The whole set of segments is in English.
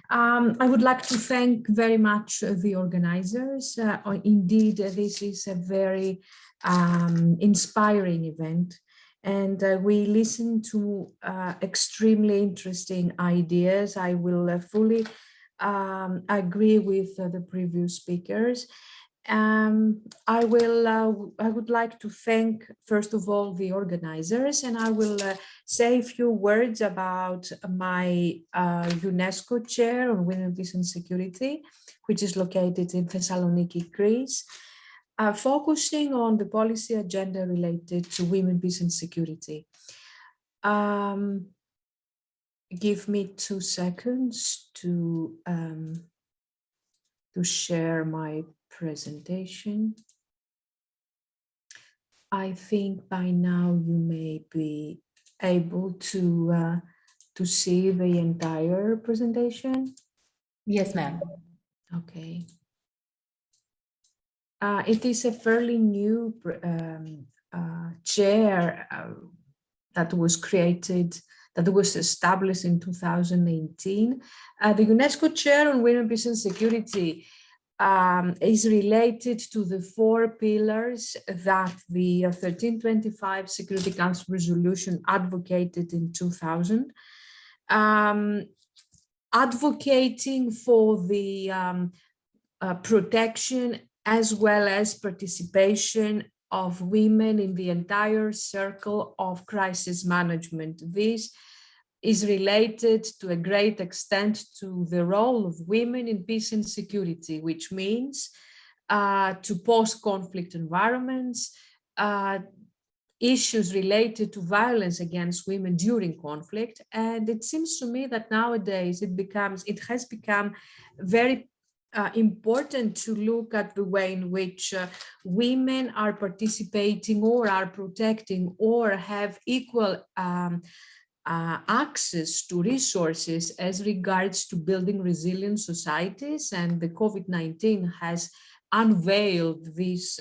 I would like to thank very much the organizers. Indeed, this is a very inspiring event, and we listen to extremely interesting ideas. I will fully agree with the previous speakers. I would like to thank, first of all, the organizers, and I will say a few words about my UNESCO chair on women, peace and security, which is located in Thessaloniki, Greece, focusing on the policy agenda related to women, peace and security. Give me 2 seconds to share my presentation. I think by now you may be able to see the entire presentation. Yes, ma'am. Okay. It is a fairly new chair that was created, that was established in 2018. The UNESCO Chair on Women, Peace and Security is related to the 4 pillars that the 1325 Security Council resolution advocated in 2000, advocating for the protection as well as participation of women in the entire circle of crisis management. This is related to a great extent to the role of women in peace and security, which means to post-conflict environments, issues related to violence against women during conflict. And it seems to me that nowadays it has become very important to look at the way in which women are participating or are protecting or have equal access to resources as regards to building resilient societies, and the COVID-19 has unveiled this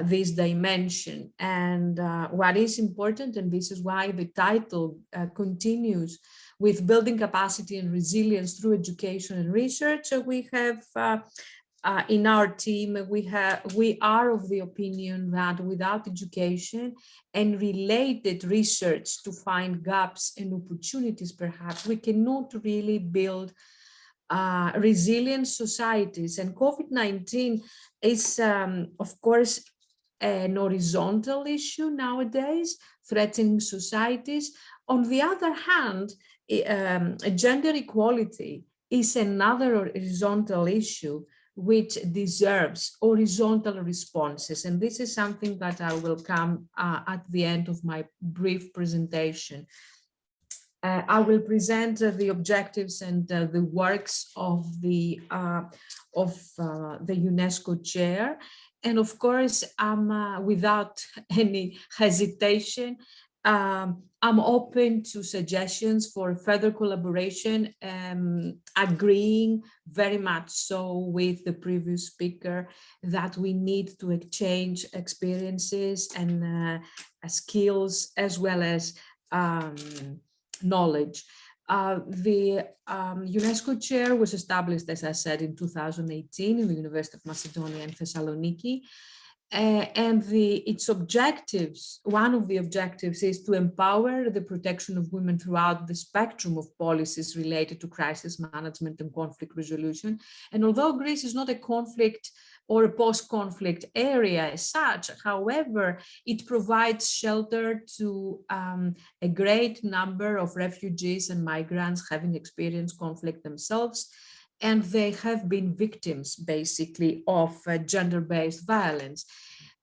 this dimension. And what is important, and this is why the title continues with building capacity and resilience through education and research, we have in our team, we are of the opinion that without education and related research to find gaps and opportunities, perhaps we cannot really build resilient societies. And COVID-19 is, of course, an horizontal issue nowadays, threatening societies. On the other hand, gender equality is another horizontal issue which deserves horizontal responses. And this is something that I will come at the end of my brief presentation. I will present the objectives and the works of the UNESCO chair. And of course, without any hesitation, I'm open to suggestions for further collaboration, agreeing very much so with the previous speaker that we need to exchange experiences and skills as well as knowledge. The UNESCO chair was established, as I said, in 2018 in the University of Macedonia in Thessaloniki. And its objectives, one of the objectives is to empower the protection of women throughout the spectrum of policies related to crisis management and conflict resolution. And although Greece is not a conflict or a post-conflict area as such, however, it provides shelter to a great number of refugees and migrants having experienced conflict themselves, and they have been victims, basically, of gender-based violence.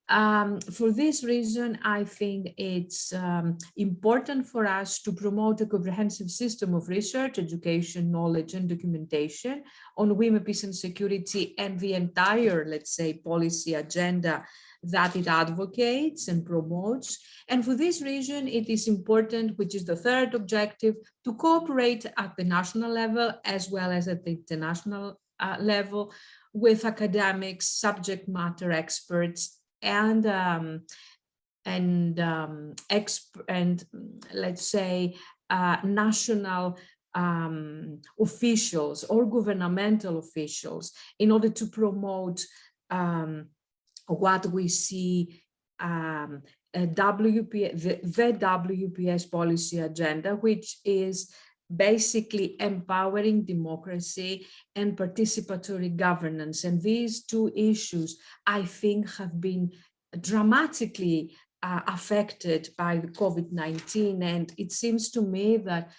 For this reason, I think it's important for us to promote a comprehensive system of research, education, knowledge, and documentation on women, peace, and security, and the entire, let's say, policy agenda that it advocates and promotes. And for this reason, it is important, which is the third objective, to cooperate at the national level as well as at the international level with academics, subject matter experts, and let's say national officials or governmental officials in order to promote what we see the WPS policy agenda, which is basically empowering democracy and participatory governance. And these two issues, I think, have been dramatically affected by the COVID-19. And it seems to me that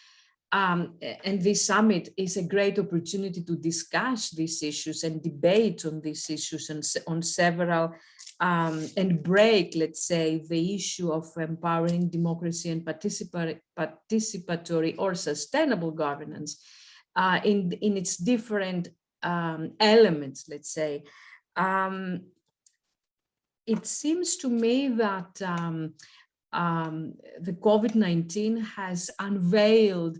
and this summit is a great opportunity to discuss these issues and debate on these issues and on several and break, let's say, the issue of empowering democracy and participatory or sustainable governance in its different elements, let's say. It seems to me that the COVID-19 has unveiled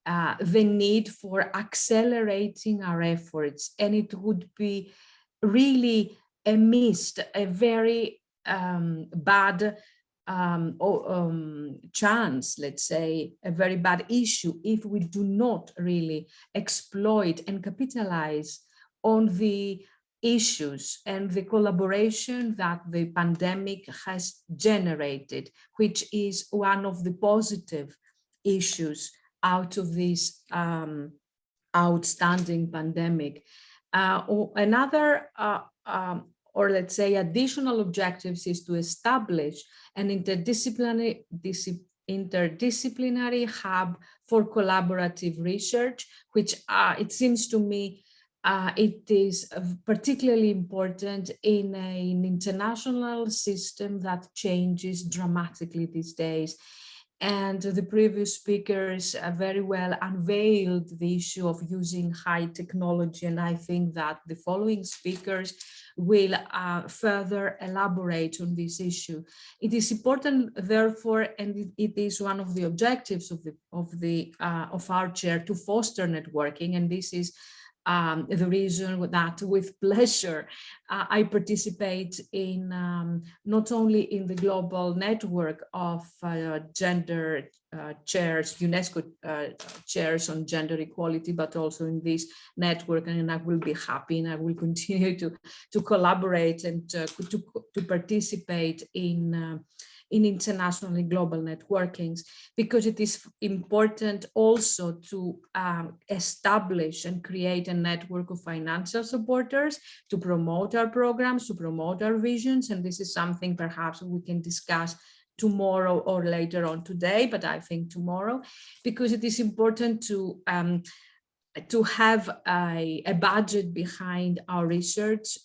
the need for accelerating our efforts, and it would be really a very bad chance, let's say, a very bad issue if we do not really exploit and capitalize on the issues and the collaboration that the pandemic has generated, which is one of the positive issues out of this outstanding pandemic. Another, or let's say additional objectives is to establish an interdisciplinary hub for collaborative research, which it seems to me it is particularly important in an international system that changes dramatically these days. And the previous speakers very well unveiled the issue of using high technology. And I think that the following speakers will further elaborate on this issue. It is important, therefore, and it is one of the objectives of our chair to foster networking. And this is the reason that with pleasure I participate in not only in the global network of gender chairs, UNESCO chairs on gender equality, but also in this network, and I will be happy and I will continue to collaborate and to participate in internationally global networkings, because it is important also to establish and create a network of financial supporters to promote our programs, to promote our visions. And this is something perhaps we can discuss tomorrow or later on today, but I think tomorrow, because it is important to have a budget behind our research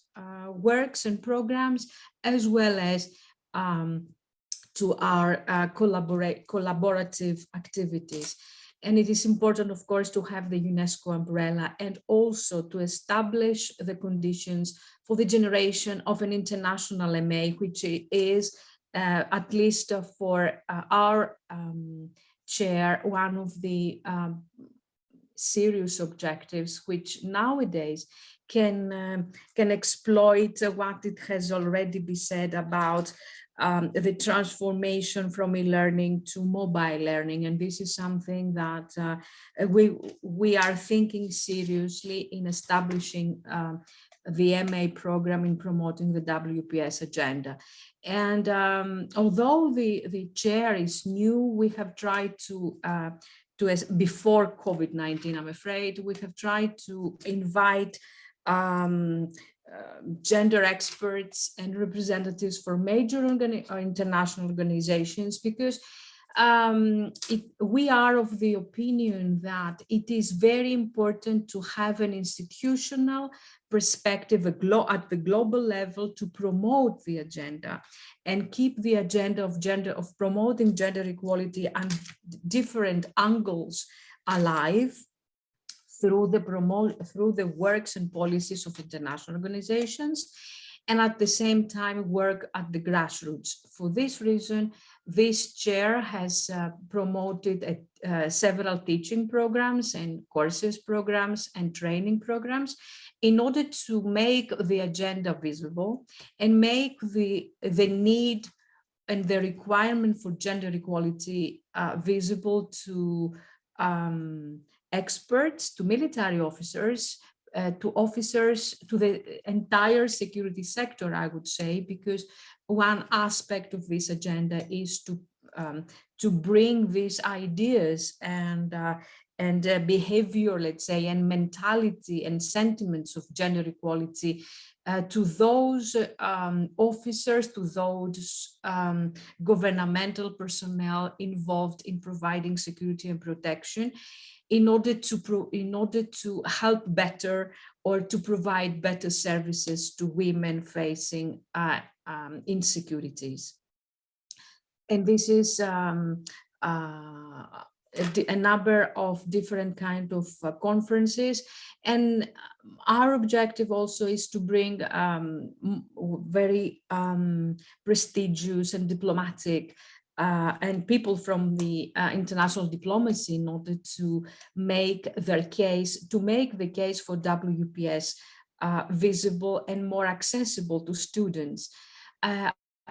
works and programs, as well as to our collaborative activities. And it is important, of course, to have the UNESCO umbrella and also to establish the conditions for the generation of an international MA, which is, at least for our chair, one of the serious objectives, which nowadays can exploit what it has already been said about the transformation from e-learning to mobile learning. And this is something that we are thinking seriously in establishing the MA program in promoting the WPS agenda. And although the chair is new, we have tried to before COVID-19, I'm afraid, we have tried to invite gender experts and representatives for major international organizations, because we are of the opinion that it is very important to have an institutional perspective at the global level to promote the agenda and keep the agenda of promoting gender equality and different angles alive through the works and policies of international organizations, and at the same time work at the grassroots. For this reason, this chair has promoted several teaching programs and courses programs and training programs in order to make the agenda visible and make the need and the requirement for gender equality visible to experts, to military officers, to the entire security sector, I would say, because one aspect of this agenda is to bring these ideas and behavior, let's say, and mentality and sentiments of gender equality to those officers, to those governmental personnel involved in providing security and protection, in order to help better or to provide better services to women facing insecurities. And this is a number of different kind of conferences, and our objective also is to bring very prestigious and diplomatic and people from the international diplomacy in order to make their case, to make the case for WPS visible and more accessible to students.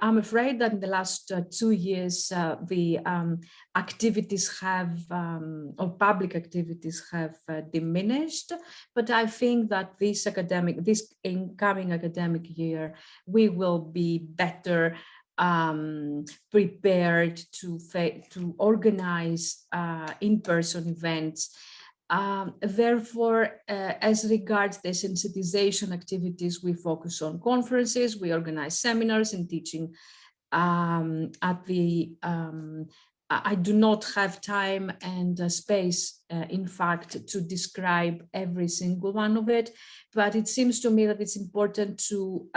I'm afraid that in the last 2 years, the activities have, or public activities have diminished, but I think that this incoming academic year, we will be better prepared to organize in-person events. Therefore, as regards the sensitization activities, we focus on conferences, we organize seminars and teaching at the I do not have time and space, in fact, to describe every single one of it, but it seems to me that it's important to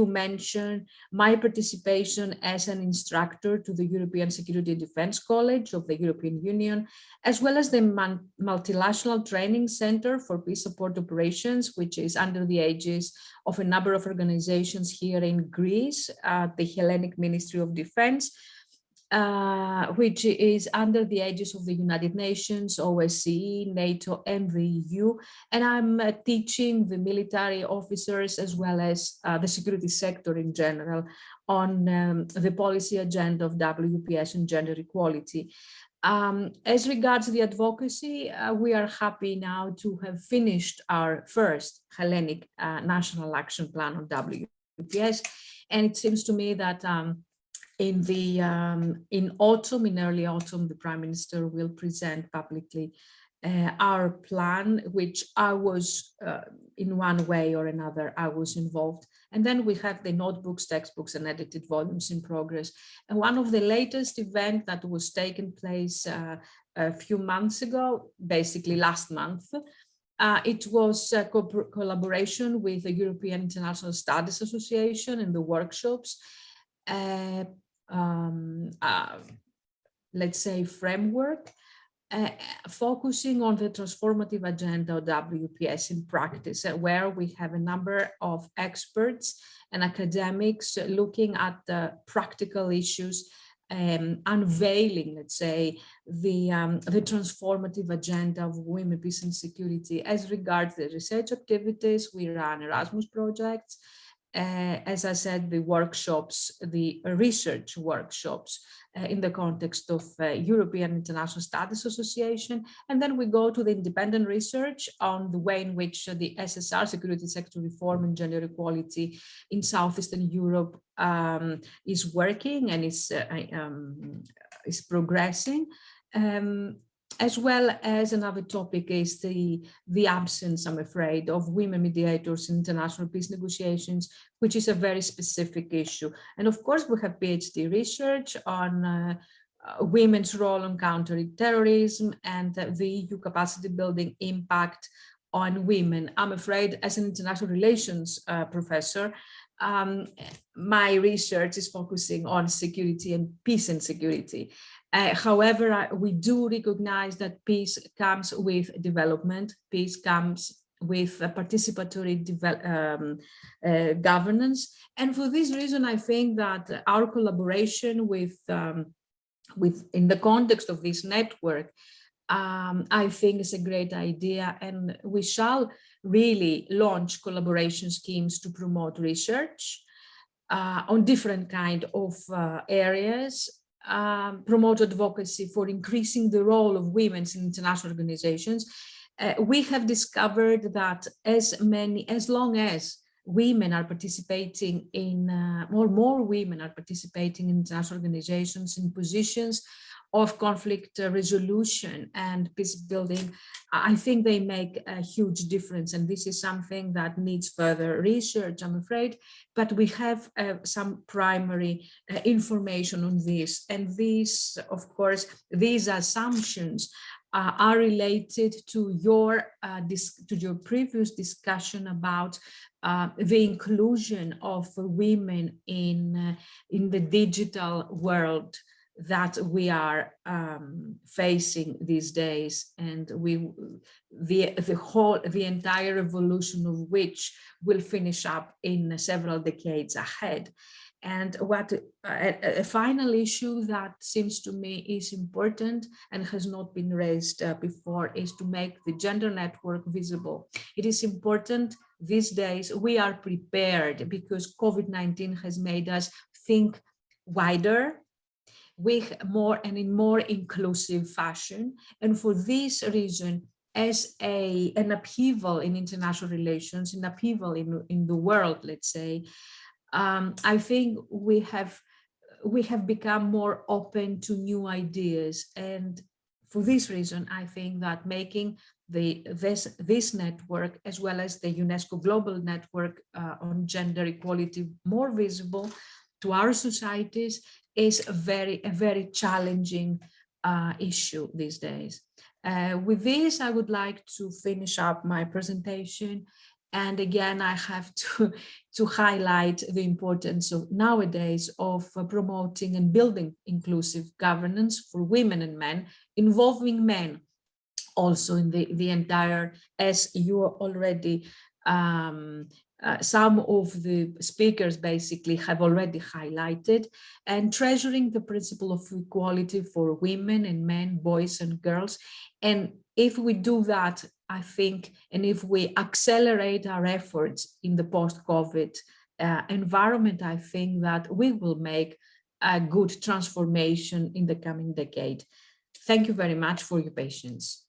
mention my participation as an instructor to the European Security and Defense College of the European Union, as well as the Multilateral Training Center for Peace Support Operations, which is under the aegis of a number of organizations here in Greece, the Hellenic Ministry of Defense, which is under the aegis of the United Nations, OSCE, NATO, and the EU. And I'm teaching the military officers as well as the security sector in general on the policy agenda of WPS and gender equality. As regards the advocacy, we are happy now to have finished our first Hellenic National Action Plan on WPS. And it seems to me that in autumn, in early autumn, the Prime Minister will present publicly our plan, which I was, in one way or another, I was involved. And then we have the notebooks, textbooks, and edited volumes in progress. And one of the latest events that was taking place a few months ago, basically last month, it was a collaboration with the European International Studies Association and the workshops. Let's say framework, focusing on the transformative agenda of WPS in practice, where we have a number of experts and academics looking at the practical issues, unveiling, let's say, the transformative agenda of women, peace and security. As regards the research activities, we run Erasmus projects. As I said, the workshops, the research workshops in the context of European International Studies Association. And then we go to the independent research on the way in which the SSR, security sector reform and gender equality in Southeastern Europe is working and is progressing. As well as another topic is the absence, I'm afraid, of women mediators in international peace negotiations, which is a very specific issue. And of course, we have PhD research on women's role on countering terrorism and the EU capacity building impact on women. I'm afraid, as an international relations professor, my research is focusing on security and peace and security. However, we do recognize that peace comes with development, peace comes with participatory governance. And for this reason, I think that our collaboration with in the context of this network, I think is a great idea, and we shall really launch collaboration schemes to promote research on different kind of areas, promote advocacy for increasing the role of women in international organizations, we have discovered that as long as women are participating in, more women are participating in international organizations in positions of conflict resolution and peace building, I think they make a huge difference. And this is something that needs further research, I'm afraid, but we have some primary information on this. And these, of course, these assumptions are related to your previous discussion about the inclusion of women in the digital world that we are facing these days, and the entire evolution of which will finish up in several decades ahead. And what a final issue that seems to me is important and has not been raised before is to make the gender network visible. It is important these days. We are prepared because COVID-19 has made us think wider, with more and in more inclusive fashion. And for this reason, as an upheaval in international relations, an upheaval in the world, let's say, I think we have become more open to new ideas. And for this reason, I think that making this network, as well as the UNESCO Global Network on Gender Equality, more visible to our societies is a very challenging issue these days. With this, I would like to finish up my presentation. And again, I have to highlight the importance of nowadays of promoting and building inclusive governance for women and men, involving men also in the entire, as you already some of the speakers basically have already highlighted, and treasuring the principle of equality for women and men, boys and girls. And if we do that, I think, and if we accelerate our efforts in the post-COVID environment, I think that we will make a good transformation in the coming decade. Thank you very much for your patience.